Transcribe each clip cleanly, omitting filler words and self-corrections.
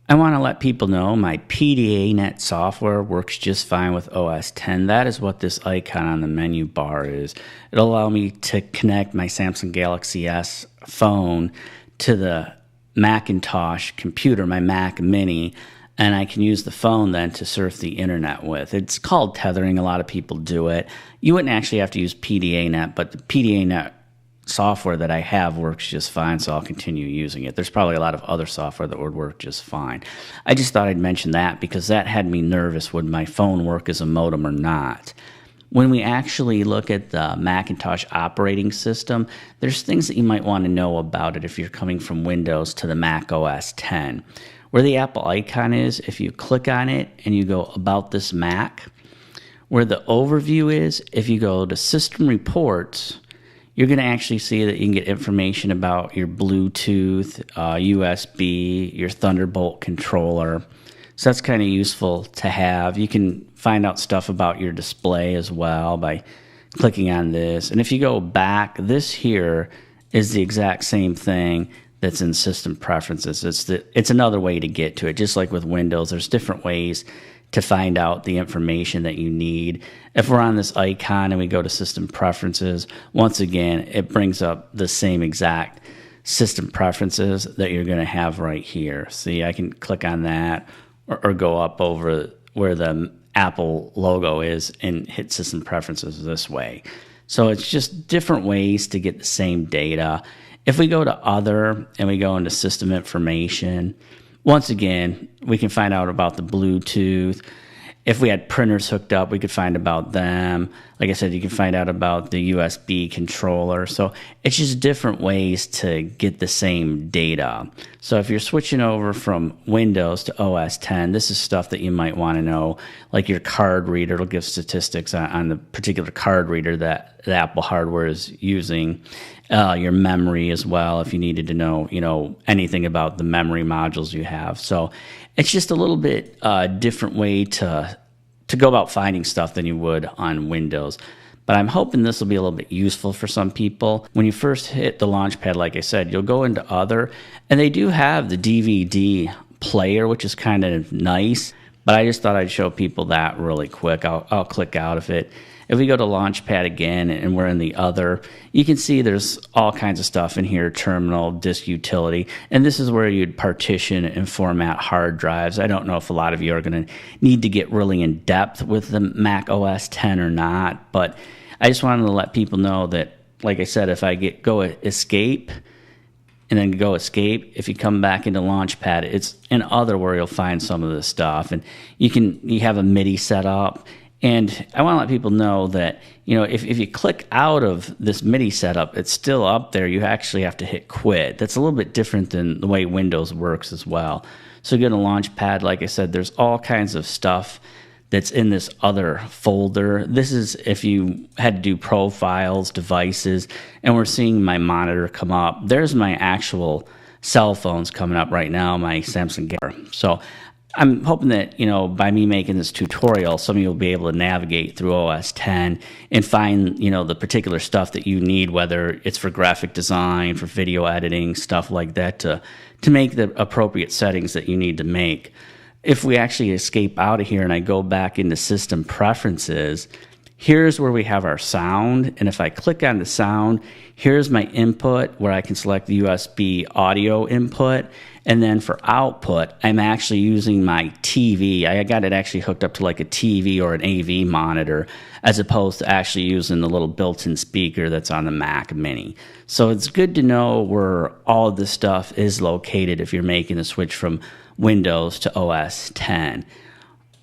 I want to let people know my PDA-Net software works just fine with OS X. That is what this icon on the menu bar is. It'll allow me to connect my Samsung Galaxy S phone to the Macintosh computer, my Mac Mini, and I can use the phone then to surf the internet with. It's called tethering. A lot of people do it. You wouldn't actually have to use PDA-Net, but the PDA-Net software that I have works just fine, so I'll continue using it. There's probably a lot of other software that would work just fine. I just thought I'd mention that because that had me nervous. Would my phone work as a modem or not? When we actually look at the Macintosh operating system, there's things that you might want to know about it if you're coming from Windows to the Mac OS X. Where the Apple icon is, if you click on it and you go About This Mac, where the overview is, if you go to System Reports, you're going to actually see that you can get information about your Bluetooth, USB, your Thunderbolt controller. So that's kind of useful to have. You can find out stuff about your display as well by clicking on this. And if you go back, this here is the exact same thing that's in System Preferences. It's another way to get to it. Just like with Windows, there's different ways to find out the information that you need. If we're on this icon and we go to System Preferences, once again, it brings up the same exact system preferences that you're going to have right here. See, I can click on that or go up over where the Apple logo is and hit System Preferences this way. So it's just different ways to get the same data. If we go to Other and we go into System Information, once again, we can find out about the Bluetooth. If we had printers hooked up, we could find about them. Like I said, you can find out about the USB controller. So it's just different ways to get the same data. So if you're switching over from Windows to OS X, this is stuff that you might want to know, like your card reader. It'll give statistics on the particular card reader that the Apple hardware is using. Your memory as well, if you needed to know, anything about the memory modules you have. So it's just a little bit different way to go about finding stuff than you would on Windows. But I'm hoping this will be a little bit useful for some people. When you first hit the Launchpad, like I said, you'll go into Other, and they do have the DVD player, which is kind of nice. But I just thought I'd show people that really quick. I'll click out of it. If we go to Launchpad again and we're in the Other, you can see there's all kinds of stuff in here, terminal, disk utility, and this is where you'd partition and format hard drives. I don't know if a lot of you are going to need to get really in depth with the Mac OS X or not, but I just wanted to let people know that, like I said, if I go Escape and then go Escape, if you come back into Launchpad, it's in Other where you'll find some of this stuff, and you have a MIDI set up. And I want to let people know that, if you click out of this MIDI setup, it's still up there. You actually have to hit quit. That's a little bit different than the way Windows works as well. So go to Launchpad. Like I said, there's all kinds of stuff that's in this Other folder. This is if you had to do profiles, devices, and we're seeing my monitor come up. There's my actual cell phones coming up right now, my Samsung Galaxy. So I'm hoping that, by me making this tutorial, some of you will be able to navigate through OS X and find, the particular stuff that you need, whether it's for graphic design, for video editing, stuff like that, to make the appropriate settings that you need to make. If we actually escape out of here and I go back into System Preferences, here's where we have our sound. And if I click on the sound, here's my input where I can select the USB audio input. And then for output, I'm actually using my TV. I got it actually hooked up to like a TV or an AV monitor as opposed to actually using the little built-in speaker that's on the Mac Mini. So it's good to know where all of this stuff is located if you're making the switch from Windows to OS X.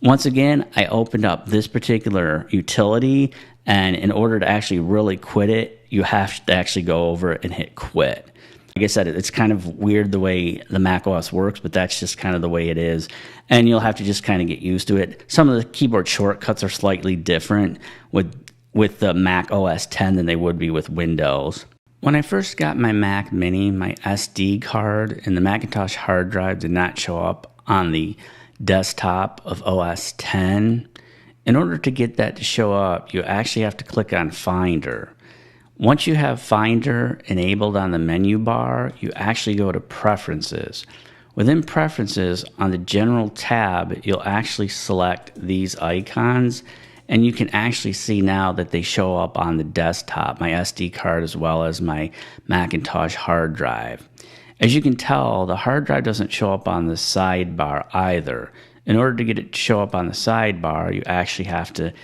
Once again, I opened up this particular utility, and in order to actually really quit it, you have to actually go over and hit quit. Like I said, it's kind of weird the way the Mac OS works, but that's just kind of the way it is. And you'll have to just kind of get used to it. Some of the keyboard shortcuts are slightly different with the Mac OS X than they would be with Windows. When I first got my Mac Mini, my SD card and the Macintosh hard drive did not show up on the desktop of OS X. In order to get that to show up, you actually have to click on Finder. Once you have Finder enabled on the menu bar, you actually go to Preferences. Within Preferences, on the General tab, you'll actually select these icons, and you can actually see now that they show up on the desktop, my SD card as well as my Macintosh hard drive. As you can tell, the hard drive doesn't show up on the sidebar either. In order to get it to show up on the sidebar, you actually have to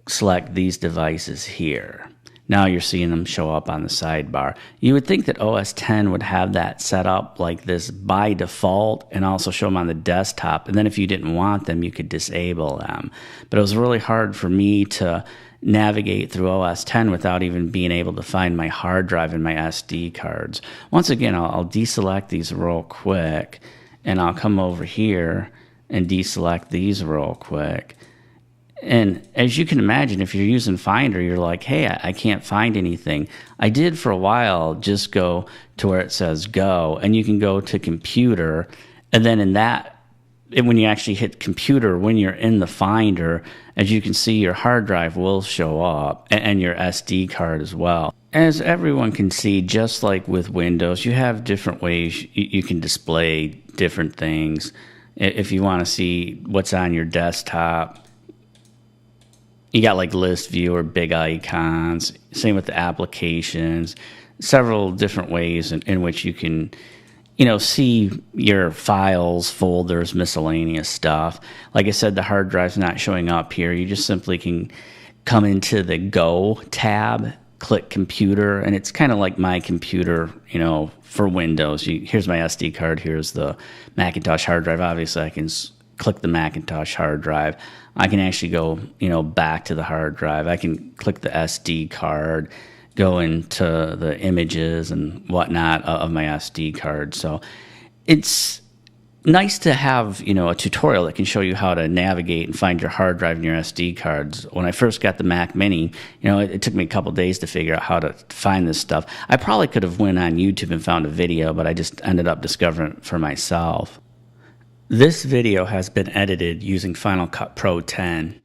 select these devices here. Now you're seeing them show up on the sidebar. You would think that OS X would have that set up like this by default and also show them on the desktop. And then if you didn't want them, you could disable them. But it was really hard for me to navigate through OS X without even being able to find my hard drive and my SD cards. Once again, I'll deselect these real quick, and I'll come over here and deselect these real quick. And as you can imagine, if you're using Finder, you're like, hey, I can't find anything. I did for a while just go to where it says Go, and you can go to Computer, and then when you actually hit Computer, when you're in the Finder, as you can see, your hard drive will show up, and your SD card as well. As everyone can see, just like with Windows, you have different ways you can display different things. If you want to see what's on your desktop, you got like list viewer, big icons, same with the applications, several different ways in which you can, see your files, folders, miscellaneous stuff. Like I said, the hard drive's not showing up here. You just simply can come into the Go tab, click Computer, and it's kind of like my computer, for Windows. Here's my SD card, here's the Macintosh hard drive. Obviously, I can click the Macintosh hard drive. I can actually go, back to the hard drive. I can click the SD card, go into the images and whatnot of my SD card. So it's nice to have, a tutorial that can show you how to navigate and find your hard drive and your SD cards. When I first got the Mac Mini, it took me a couple days to figure out how to find this stuff. I probably could have went on YouTube and found a video, but I just ended up discovering it for myself. This video has been edited using Final Cut Pro 10.